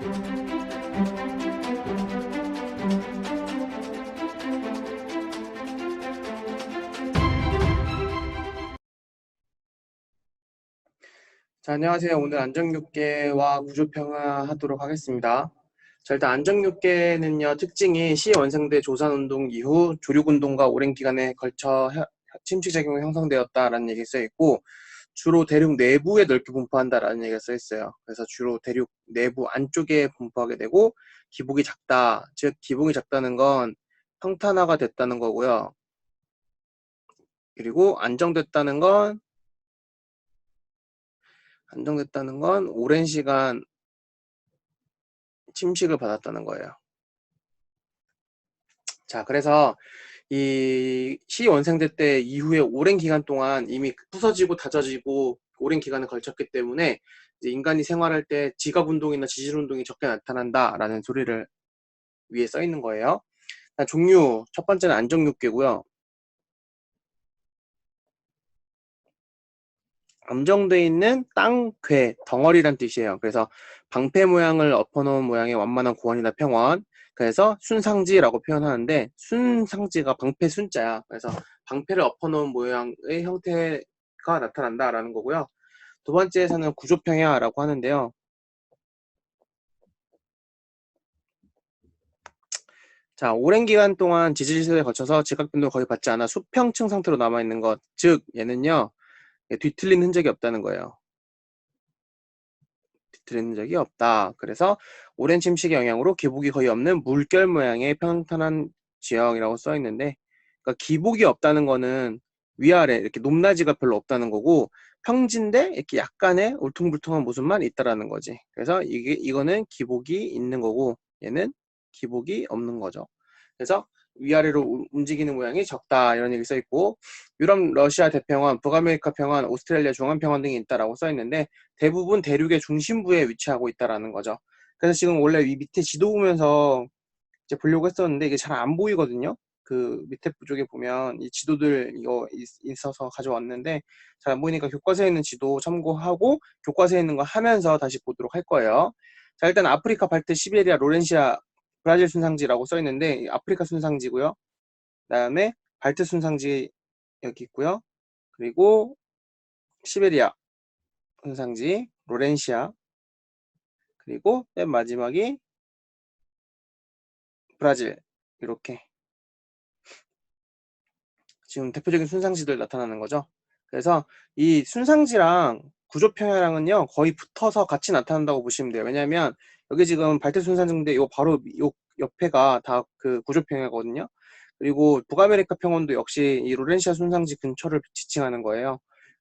자, 안녕하세요. 오늘 안정육계와 구조평화 하도록 하겠습니다. 자, 일단 안정육계는요, 특징이 시원생대 조산운동 이후 조륙운동과 오랜 기간에 걸쳐 침식작용이 형성되었다라는 얘기 써있고, 주로 대륙 내부에 넓게 분포한다라는 얘기가 써있어요. 그래서 주로 대륙 내부 안쪽에 분포하게 되고, 기복이 작다. 즉, 기복이 작다는 건 평탄화가 됐다는 거고요. 그리고 안정됐다는 건 오랜 시간 침식을 받았다는 거예요. 자, 그래서 이 시원생대 때 이후에 오랜 기간 동안 이미 부서지고 다져지고 오랜 기간을 걸쳤기 때문에 이제 인간이 생활할 때 지갑운동이나 지질운동이 적게 나타난다라는 소리를 위에 써 있는 거예요. 종류, 첫 번째는 안정육계고요. 암정되어 있는 땅, 괴, 덩어리란 뜻이에요. 그래서 방패 모양을 엎어놓은 모양의 완만한 고원이나 평원. 그래서 순상지라고 표현하는데 순상지가 방패 순자야. 그래서 방패를 엎어놓은 모양의 형태가 나타난다라는 거고요. 두 번째에서는 구조평야라고 하는데요. 자, 오랜 기간 동안 지질 시대에 거쳐서 지각 변동을 거의 받지 않아 수평층 상태로 남아있는 것. 즉 얘는요, 뒤틀린 흔적이 없다는 거예요. 뒤틀린 적이 없다. 그래서 오랜 침식의 영향으로 기복이 거의 없는 물결 모양의 평탄한 지형이라고 써 있는데, 그러니까 기복이 없다는 거는 위아래 이렇게 높낮이가 별로 없다는 거고, 평지인데 이렇게 약간의 울퉁불퉁한 모습만 있다라는 거지. 그래서 이거는 기복이 있는 거고, 얘는 기복이 없는 거죠. 그래서 위아래로 움직이는 모양이 적다 이런 얘기 써 있고, 유럽 러시아 대평원, 북아메리카 평원, 오스트레일리아 중앙평원 등이 있다라고 써 있는데, 대부분 대륙의 중심부에 위치하고 있다라는 거죠. 그래서 지금 원래 이 밑에 지도 보면서 이제 보려고 했었는데 이게 잘 안 보이거든요. 그 밑에 쪽에 보면 이 지도들 이거 있어서 가져왔는데 잘 안 보이니까 교과서에 있는 지도 참고하고 교과서에 있는 거 하면서 다시 보도록 할 거예요. 자, 일단 아프리카, 발트, 시베리아, 로렌시아, 브라질 순상지라고 써 있는데 아프리카 순상지고요. 그다음에 발트 순상지 여기 있고요. 그리고 시베리아 순상지, 로렌시아, 그리고 맨 마지막이 브라질. 이렇게 지금 대표적인 순상지들 나타나는 거죠. 그래서 이 순상지랑 구조평야랑은요 거의 붙어서 같이 나타난다고 보시면 돼요. 왜냐하면 여기 지금 발트 순상지인데 요 바로 요 옆에가 다 그 구조평야거든요. 그리고 북아메리카 평원도 역시 이 로렌시아 순상지 근처를 지칭하는 거예요.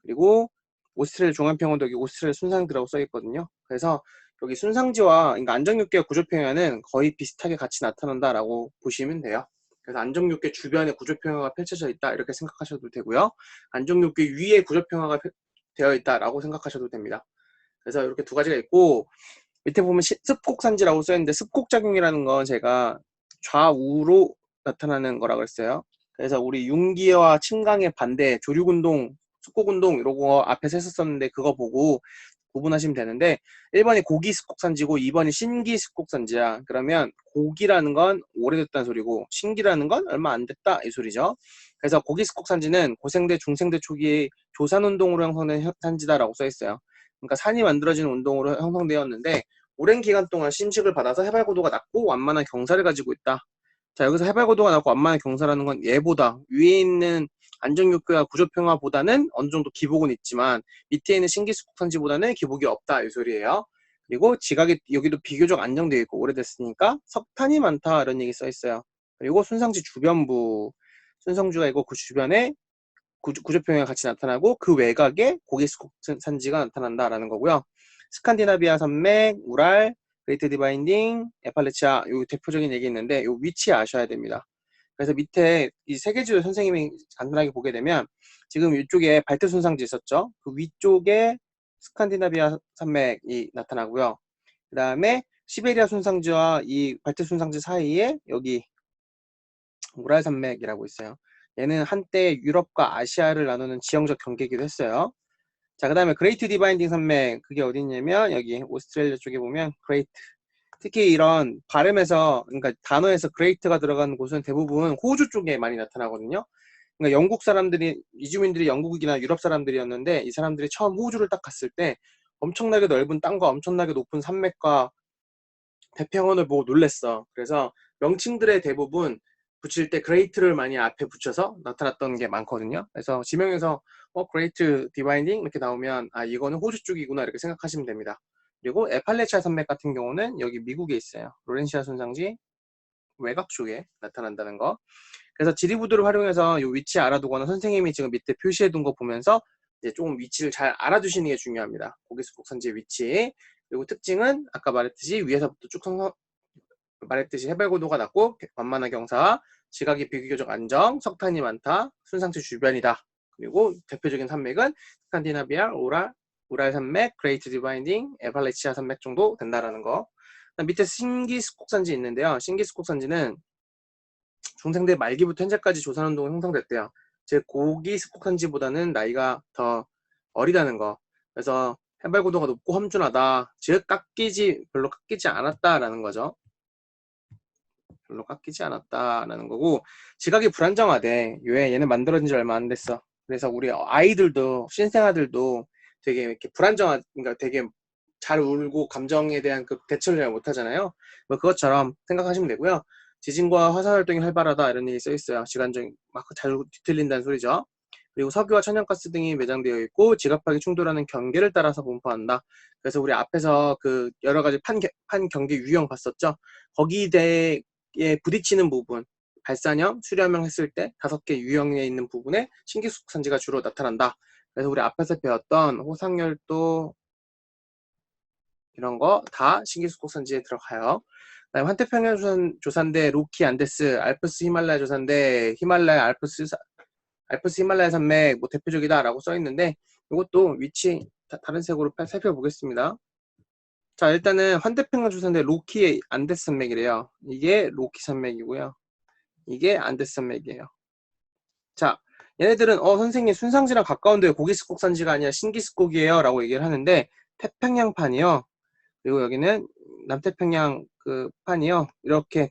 그리고 오스트레일리아 중앙평원도 여기 오스트레일리아 순상지라고 써 있거든요. 그래서 여기 순상지와 그러니까 안정육계와 구조평야는 거의 비슷하게 같이 나타난다라고 보시면 돼요. 그래서 안정육계 주변에 구조평야가 펼쳐져 있다 이렇게 생각하셔도 되고요. 안정육계 위에 구조평야가 되어 있다라고 생각하셔도 됩니다. 그래서 이렇게 두 가지가 있고 밑에 보면 습곡산지라고 써있는데 습곡작용이라는 건 제가 좌우로 나타나는 거라고 했어요. 그래서 우리 융기와 침강의 반대 조륙운동, 습곡운동 이런 거 앞에서 했었었는데 그거 보고 구분하시면 되는데 1번이 고기 습곡산지고 2번이 신기 습곡산지야. 그러면 고기라는 건 오래됐다는 소리고 신기라는 건 얼마 안 됐다 이 소리죠. 그래서 고기 습곡산지는 고생대 중생대 초기에 조산운동으로 형성된 산지다라고 써 있어요. 그러니까 산이 만들어지는 운동으로 형성되었는데 오랜 기간 동안 심식을 받아서 해발고도가 낮고 완만한 경사를 가지고 있다. 자, 여기서 해발고도가 낮고 완만한 경사라는 건 얘보다 위에 있는 안정육교와 구조평화보다는 어느 정도 기복은 있지만 밑에 있는 신기수국산지보다는 기복이 없다 이 소리예요. 그리고 지각이 여기도 비교적 안정되어 있고 오래됐으니까 석탄이 많다 이런 얘기 써 있어요. 그리고 순상지 주변부 순성주가 있고 그 주변에 구조평야가 같이 나타나고 그 외곽에 고기스콕 산지가 나타난다라는 거고요. 스칸디나비아 산맥, 우랄, 그레이트 디바인딩, 에팔레치아 요 대표적인 얘기 있는데 요 위치 아셔야 됩니다. 그래서 밑에 이 세 개 지도 선생님이 간단하게 보게 되면 지금 이쪽에 발트 순상지 있었죠. 그 위쪽에 스칸디나비아 산맥이 나타나고요. 그 다음에 시베리아 순상지와 이 발트 순상지 사이에 여기 우랄 산맥이라고 있어요. 얘는 한때 유럽과 아시아를 나누는 지형적 경계이기도 했어요. 자, 그 다음에 그레이트 디바인딩 산맥 그게 어디 있냐면 여기 오스트레일리아 쪽에 보면 그레이트 특히 이런 발음에서, 그러니까 단어에서 great가 들어가는 곳은 대부분 호주 쪽에 많이 나타나거든요. 그러니까 영국 사람들이, 이주민들이 영국이나 유럽 사람들이었는데 이 사람들이 처음 호주를 딱 갔을 때 엄청나게 넓은 땅과 엄청나게 높은 산맥과 태평원을 보고 놀랬어. 그래서 명칭들의 대부분 붙일 때 great를 많이 앞에 붙여서 나타났던 게 많거든요. 그래서 지명에서 great dividing 이렇게 나오면 아 이거는 호주 쪽이구나 이렇게 생각하시면 됩니다. 그리고 에팔레치아 산맥 같은 경우는 여기 미국에 있어요. 로렌시아 순상지 외곽 쪽에 나타난다는 거. 그래서 지리부도를 활용해서 이 위치 알아두거나 선생님이 지금 밑에 표시해 둔 거 보면서 이제 조금 위치를 잘 알아두시는 게 중요합니다. 고기수국 선지의 위치. 그리고 특징은 아까 말했듯이 위에서부터 쭉 말했듯이 해발고도가 낮고 완만한 경사, 지각이 비교적 안정, 석탄이 많다, 순상지 주변이다. 그리고 대표적인 산맥은 스칸디나비아, 우랄 산맥, 그레이트 디바인딩, 에팔레치아 산맥 정도 된다라는 거. 밑에 신기스콕산지 있는데요. 신기스콕산지는 중생대 말기부터 현재까지 조선운동이 형성됐대요. 즉 고기스콕산지보다는 나이가 더 어리다는 거. 그래서 해발고도가 높고 험준하다. 즉 별로 깎이지 않았다라는 거죠. 별로 깎이지 않았다라는 거고, 지각이 불안정하대. 왜? 얘는 만들어진 지 얼마 안 됐어. 그래서 우리 아이들도, 신생아들도 되게 이렇게 그러니까 되게 잘 울고 감정에 대한 그 대처를 잘 못하잖아요. 뭐 그것처럼 생각하시면 되고요. 지진과 화산 활동이 활발하다 이런 얘기 써 있어요. 시간적인 막 잘 뒤틀린다는 소리죠. 그리고 석유와 천연가스 등이 매장되어 있고 지각파기 충돌하는 경계를 따라서 분포한다. 그래서 우리 앞에서 그 여러 가지 판 경계 유형 봤었죠. 거기에 부딪히는 부분, 발산형, 수렴형 했을 때 5개 유형에 있는 부분에 신기숙산지가 주로 나타난다. 그래서 우리 앞에서 배웠던 호상열도 이런 거 다 신기숙산지에 들어가요. 그다음에 환태평양 조산대, 로키 안데스, 알프스 히말라야 조산대, 히말라야 알프스 히말라야 산맥 뭐 대표적이다라고 써 있는데 이것도 위치 다른 색으로 살펴보겠습니다. 자, 일단은 환태평양 조산대 로키 안데스 산맥이래요. 이게 로키 산맥이고요. 이게 안데스 산맥이에요. 자, 얘네들은 선생님 순상지랑 가까운데 고기스콕 산지가 아니라 신기스콕이에요 라고 얘기를 하는데 태평양판이요. 그리고 여기는 남태평양 그 판이요. 이렇게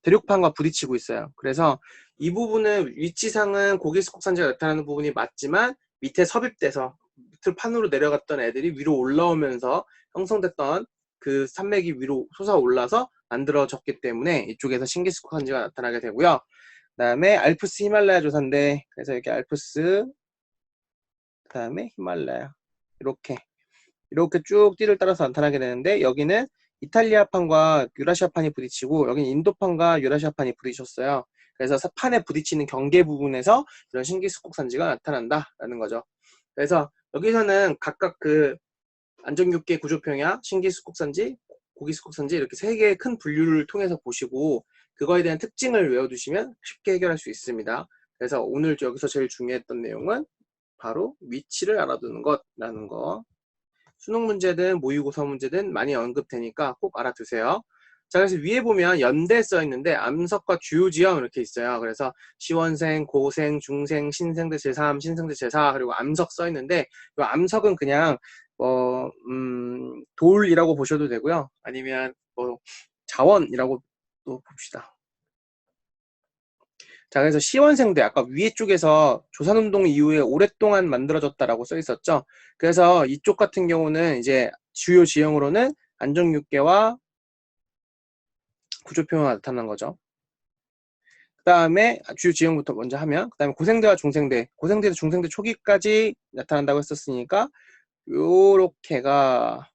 대륙판과 부딪히고 있어요. 그래서 이 부분은 위치상은 고기스콕 산지가 나타나는 부분이 맞지만 밑에 섭입돼서 밑을 판으로 내려갔던 애들이 위로 올라오면서 형성됐던 그 산맥이 위로 솟아올라서 만들어졌기 때문에 이쪽에서 신기스콕 산지가 나타나게 되고요. 그 다음에 알프스 히말라야 조산대. 그래서 이렇게 알프스, 그 다음에 히말라야. 이렇게 쭉 띠를 따라서 나타나게 되는데 여기는 이탈리아판과 유라시아판이 부딪히고 여기는 인도판과 유라시아판이 부딪혔어요. 그래서 판에 부딪히는 경계 부분에서 이런 신기수국 산지가 나타난다라는 거죠. 그래서 여기서는 각각 그 안정육계 구조평야, 신기수국 산지, 고기수국 산지 이렇게 3개의 큰 분류를 통해서 보시고 그거에 대한 특징을 외워두시면 쉽게 해결할 수 있습니다. 그래서 오늘 여기서 제일 중요했던 내용은 바로 위치를 알아두는 것라는 거. 수능 문제든 모의고사 문제든 많이 언급되니까 꼭 알아두세요. 자, 그래서 위에 보면 연대 써 있는데 암석과 주요지형 이렇게 있어요. 그래서 시원생, 고생, 중생, 신생대 제3, 신생대 제4 그리고 암석 써 있는데 이 암석은 그냥 돌이라고 보셔도 되고요. 아니면 자원이라고 또 봅시다. 자, 그래서 시원생대 아까 위에 쪽에서 조선운동 이후에 오랫동안 만들어졌다라고 써 있었죠. 그래서 이쪽 같은 경우는 이제 주요 지형으로는 안정육계와 구조평화가 나타난 거죠. 그 다음에 주요 지형부터 먼저 하면 그 다음에 고생대와 중생대, 고생대도 중생대 초기까지 나타난다고 했었으니까 요렇게가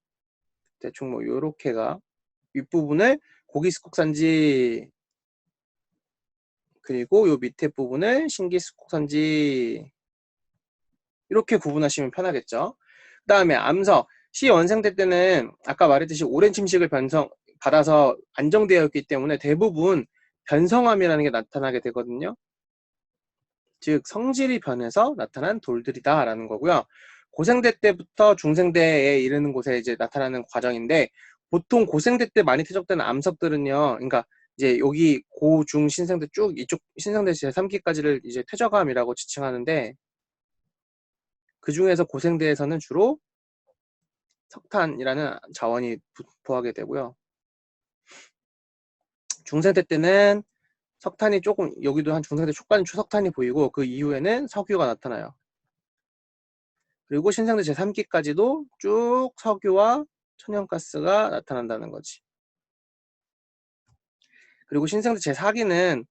대충 뭐 요렇게가 윗부분을 고기스콕산지 그리고 요 밑에 부분을 신기스콕산지 이렇게 구분하시면 편하겠죠. 그 다음에 암석, 시원생대 때는 아까 말했듯이 오랜 침식을 받아서 안정되어 있기 때문에 대부분 변성암이라는 게 나타나게 되거든요. 즉 성질이 변해서 나타난 돌들이다 라는 거고요. 고생대 때부터 중생대에 이르는 곳에 이제 나타나는 과정인데 보통 고생대 때 많이 퇴적되는 암석들은요. 그러니까 이제 여기 고, 중, 신생대 쭉 이쪽 신생대 제3기까지를 이제 퇴적암이라고 지칭하는데 그 중에서 고생대에서는 주로 석탄이라는 자원이 부하게 되고요. 중생대 때는 석탄이 조금, 여기도 한 중생대 초까지 초석탄이 보이고 그 이후에는 석유가 나타나요. 그리고 신생대 제3기까지도 쭉 석유와 천연가스가 나타난다는 거지. 그리고 신생대 제4기는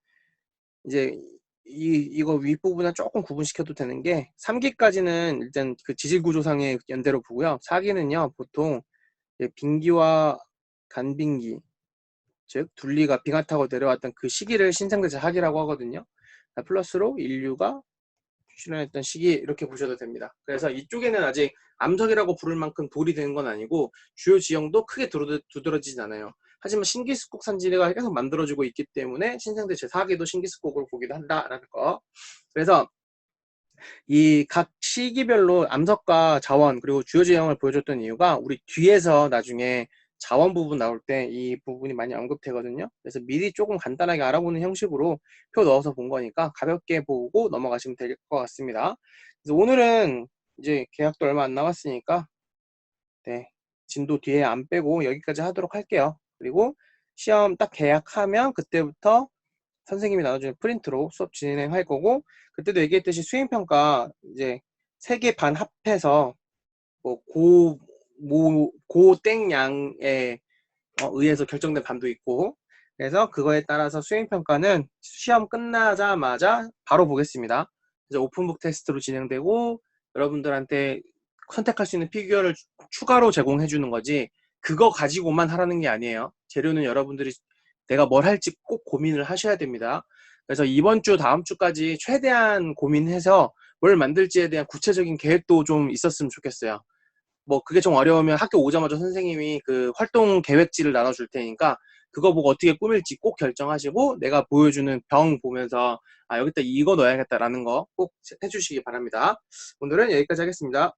이제 이거 윗부분은 조금 구분시켜도 되는 게 3기까지는 일단 그 지질구조상의 연대로 보고요. 4기는요 보통 빙기와 간빙기, 즉 둘리가 빙하 타고 내려왔던 그 시기를 신생대 제4기라고 하거든요. 플러스로 인류가 출현했던 시기 이렇게 보셔도 됩니다. 그래서 이쪽에는 아직 암석이라고 부를 만큼 돌이 되는 건 아니고 주요 지형도 크게 두드러지진 않아요. 하지만 신기습곡 산지가 계속 만들어지고 있기 때문에 신생대 제4기도 신기습곡으로 보기도 한다라는 거. 그래서 이 각 시기별로 암석과 자원 그리고 주요 지형을 보여줬던 이유가 우리 뒤에서 나중에 자원 부분 나올 때 이 부분이 많이 언급되거든요. 그래서 미리 조금 간단하게 알아보는 형식으로 표 넣어서 본 거니까 가볍게 보고 넘어가시면 될 것 같습니다. 그래서 오늘은 이제 계약도 얼마 안 남았으니까 네, 진도 뒤에 안 빼고 여기까지 하도록 할게요. 그리고 시험 딱 계약하면 그때부터 선생님이 나눠주는 프린트로 수업 진행할 거고, 그때도 얘기했듯이 수행평가 이제 3개 반 합해서 뭐 고땡양에 의해서 결정된 반도 있고, 그래서 그거에 따라서 수행평가는 시험 끝나자마자 바로 보겠습니다. 이제 오픈북 테스트로 진행되고 여러분들한테 선택할 수 있는 피규어를 추가로 제공해 주는 거지 그거 가지고만 하라는 게 아니에요. 재료는 여러분들이 내가 뭘 할지 꼭 고민을 하셔야 됩니다. 그래서 이번 주 다음 주까지 최대한 고민해서 뭘 만들지에 대한 구체적인 계획도 좀 있었으면 좋겠어요. 뭐 그게 좀 어려우면 학교 오자마자 선생님이 그 활동 계획지를 나눠줄 테니까 그거 보고 어떻게 꾸밀지 꼭 결정하시고 내가 보여주는 병 보면서 아 여기다 이거 넣어야겠다라는 거 꼭 해주시기 바랍니다. 오늘은 여기까지 하겠습니다.